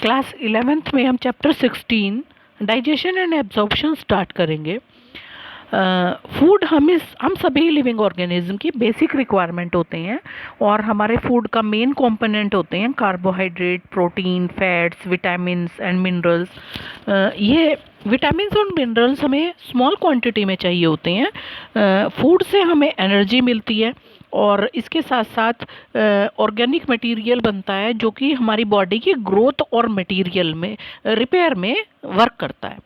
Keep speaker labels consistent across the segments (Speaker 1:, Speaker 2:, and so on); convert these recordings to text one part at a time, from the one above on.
Speaker 1: Class 11th में हम chapter 16 digestion and absorption start करेंगे। फूड हम सभी लिविंग ऑर्गेनिज्म की बेसिक रिक्वायरमेंट होते हैं और हमारे फूड का मेन कंपोनेंट होते हैं carbohydrate, protein, fats, vitamins and minerals. ये विटामिन्स और मिनरल्स हमें स्मॉल क्वांटिटी में चाहिए होते हैं। फूड से हमें एनर्जी मिलती है और इसके साथ साथ ऑर्गेनिक मटेरियल बनता है जो कि हमारी बॉडी की ग्रोथ और मटेरियल में रिपेयर में वर्क करता है।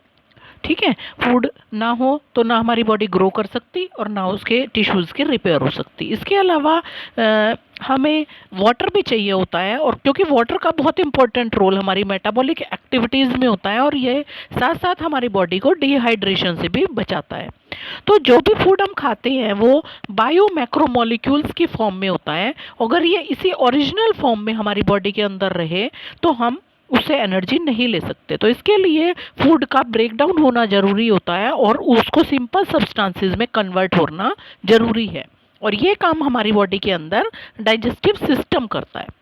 Speaker 1: ठीक है, फूड ना हो तो ना हमारी बॉडी ग्रो कर सकती और ना उसके टिश्यूज़ की रिपेयर हो सकती। इसके अलावा हमें वाटर भी चाहिए होता है और क्योंकि वाटर का बहुत इंपॉर्टेंट रोल हमारी मेटाबॉलिक एक्टिविटीज़ में होता है और ये साथ साथ हमारी बॉडी को डिहाइड्रेशन से भी बचाता है। तो जो भी फूड हम खाते हैं वो बायो मैक्रोमोलिक्यूल्स की फॉर्म में होता है। अगर ये इसी ओरिजिनल फॉर्म में हमारी बॉडी के अंदर रहे तो हम उससे एनर्जी नहीं ले सकते। तो इसके लिए फूड का ब्रेकडाउन होना ज़रूरी होता है और उसको सिंपल सब्सटेंसेस में कन्वर्ट होना ज़रूरी है और ये काम हमारी बॉडी के अंदर डाइजेस्टिव सिस्टम करता है।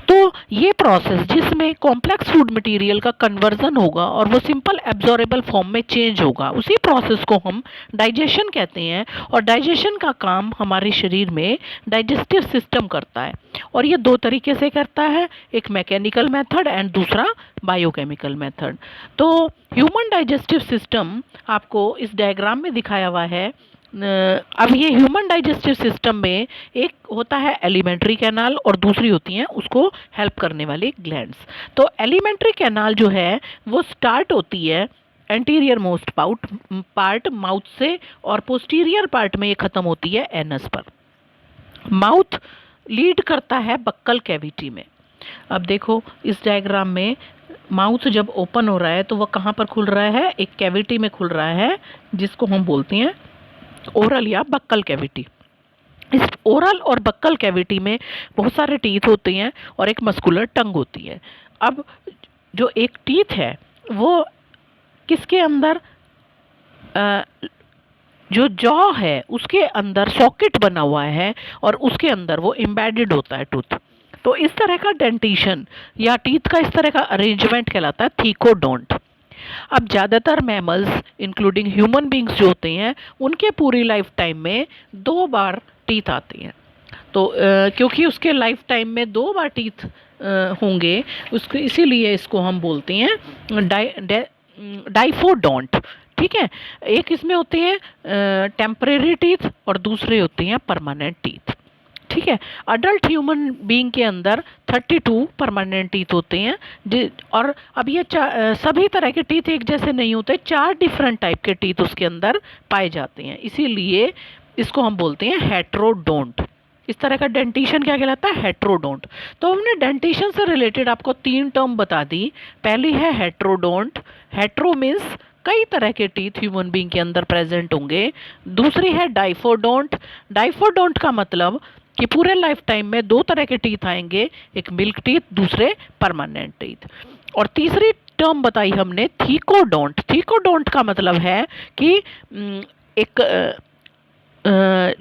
Speaker 1: तो ये प्रोसेस जिसमें कॉम्प्लेक्स फूड मटेरियल का कन्वर्जन होगा और वो सिंपल एब्जॉर्बेबल फॉर्म में चेंज होगा, उसी प्रोसेस को हम डाइजेशन कहते हैं। और डाइजेशन का काम हमारे शरीर में डाइजेस्टिव सिस्टम करता है और ये दो तरीके से करता है, एक मैकेनिकल मेथड एंड दूसरा बायोकेमिकल मेथड। तो ह्यूमन डाइजेस्टिव सिस्टम आपको इस डायग्राम में दिखाया हुआ है। अब ये ह्यूमन डाइजेस्टिव सिस्टम में एक होता है एलिमेंट्री कैनाल और दूसरी होती हैं उसको हेल्प करने वाली ग्लैंड्स। तो एलिमेंट्री कैनाल जो है वो स्टार्ट होती है एंटीरियर मोस्ट पार्ट माउथ से और पोस्टीरियर पार्ट में ये खत्म होती है एनस पर। माउथ लीड करता है बक्कल कैविटी में। अब देखो इस डायग्राम में माउथ जब ओपन हो रहा है तो वह कहाँ पर खुल रहा है, एक कैविटी में खुल रहा है जिसको हम बोलते हैं ओरल या बक्कल कैविटी। इस ओरल और बक्कल कैविटी में बहुत सारे टीथ होते हैं और एक मस्कुलर टंग होती है। अब जो एक टीथ है वो किसके अंदर, जो जॉ है उसके अंदर सॉकेट बना हुआ है और उसके अंदर वो एम्बेडेड होता है टूथ। तो इस तरह का डेंटिशन या टीथ का इस तरह का अरेंजमेंट कहलाता है थीकोडोंट। अब ज़्यादातर मैमल्स इंक्लूडिंग ह्यूमन बींग्स जो होते हैं उनके पूरी लाइफ टाइम में 2 बार टीथ आते हैं। तो क्योंकि उसके लाइफ टाइम में 2 बार टीथ होंगे उसको इसीलिए इसको हम बोलते हैं डाइफोडोंट। ठीक है, एक इसमें होते हैं टेम्परेरी टीथ और दूसरे होते हैं परमानेंट टीथ। ठीक है, अडल्ट ह्यूमन बीइंग के अंदर 32 परमानेंट टीथ होते हैं और अब ये सभी तरह के टीथ एक जैसे नहीं होते, 4 डिफरेंट टाइप के टीथ उसके अंदर पाए जाते हैं, इसीलिए इसको हम बोलते हैं हेट्रोडोंट। इस तरह का डेंटिशन क्या कहलाता है, हेट्रोडोंट। तो हमने डेंटिशन से रिलेटेड आपको 3 टर्म बता दी। पहली है हेट्रोडोंट, हेट्रो मीन्स कई तरह के टीथ ह्यूमन बीइंग के अंदर प्रेजेंट होंगे। दूसरी है डाइफोडोंट, डाइफोडोंट का मतलब कि पूरे लाइफ टाइम में 2 तरह के टीथ आएंगे, एक मिल्क टीथ, दूसरे परमानेंट टीथ। और तीसरी टर्म बताई हमने थीकोडोंट। थीकोडोंट का मतलब है कि एक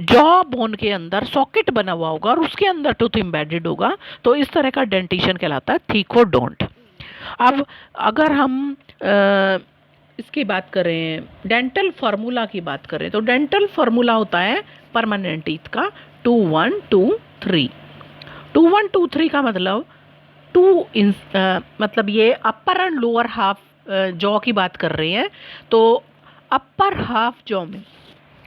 Speaker 1: जॉ बोन के अंदर सॉकेट बना हुआ होगा और उसके अंदर टूथ एम्बेडेड होगा, तो इस तरह का डेंटिशन कहलाता है थीकोडोंट। अब अगर हम इसकी बात करें, डेंटल फार्मूला की बात करें, तो डेंटल फार्मूला होता है परमानेंट टीथ का 2 1 2 3। 2 1 2 3 का मतलब मतलब ये अपर एंड लोअर हाफ जॉ की बात कर रहे हैं। तो अपर हाफ जॉ में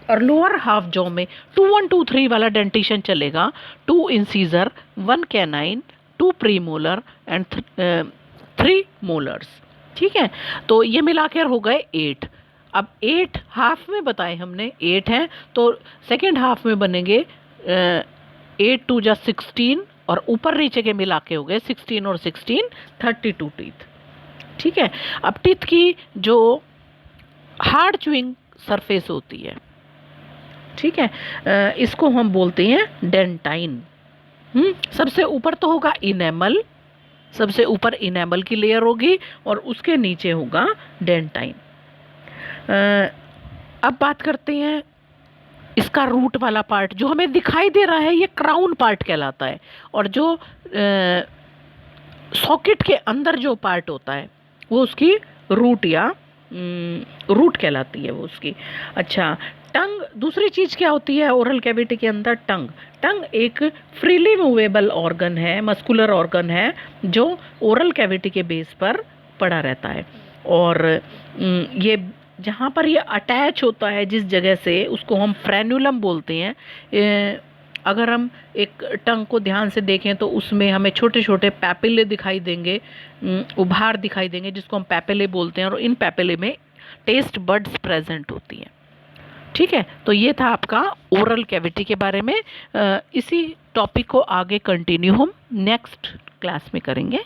Speaker 1: और लोअर हाफ जॉ में 2 1 2 3 वाला डेंटिशन चलेगा। 2 incisor, 1 canine, 2 premolar and 3 molars. ठीक है, तो ये मिलाकर हो गए 8। अब 8 हाफ में बताए हमने 8 हैं, तो सेकेंड हाफ में बनेंगे 8 2 जा 16 और ऊपर नीचे के मिला के हो गए 16 और 16 32 टीथ। ठीक है, अब टीथ की जो हार्ड च्युइंग सरफेस होती है, ठीक है, इसको हम बोलते हैं डेंटाइन। सबसे ऊपर तो होगा इनेमल, सबसे ऊपर इनेमल की लेयर होगी और उसके नीचे होगा डेंटाइन। अब बात करते हैं इसका रूट वाला पार्ट जो हमें दिखाई दे रहा है, ये क्राउन पार्ट कहलाता है। और जो सॉकेट के अंदर जो पार्ट होता है वो उसकी रूट या रूट कहलाती है वो उसकी। अच्छा, टंग, दूसरी चीज़ क्या होती है ओरल कैविटी के अंदर? टंग। टंग एक फ्रीली मूवेबल ऑर्गन है, मस्कुलर ऑर्गन है, जो ओरल कैविटी के बेस पर पड़ा रहता है। और ये जहाँ पर ये अटैच होता है जिस जगह से, उसको हम फ्रेन्युलम बोलते हैं। अगर हम एक टंग को ध्यान से देखें तो उसमें हमें छोटे छोटे पैपिले दिखाई देंगे, उभार दिखाई देंगे, जिसको हम पैपिले बोलते हैं, और इन पैपिले में टेस्ट बड्स प्रेजेंट होती हैं। ठीक है, तो ये था आपका ओरल कैविटी के बारे में। इसी टॉपिक को आगे कंटिन्यू हम नेक्स्ट क्लास में करेंगे।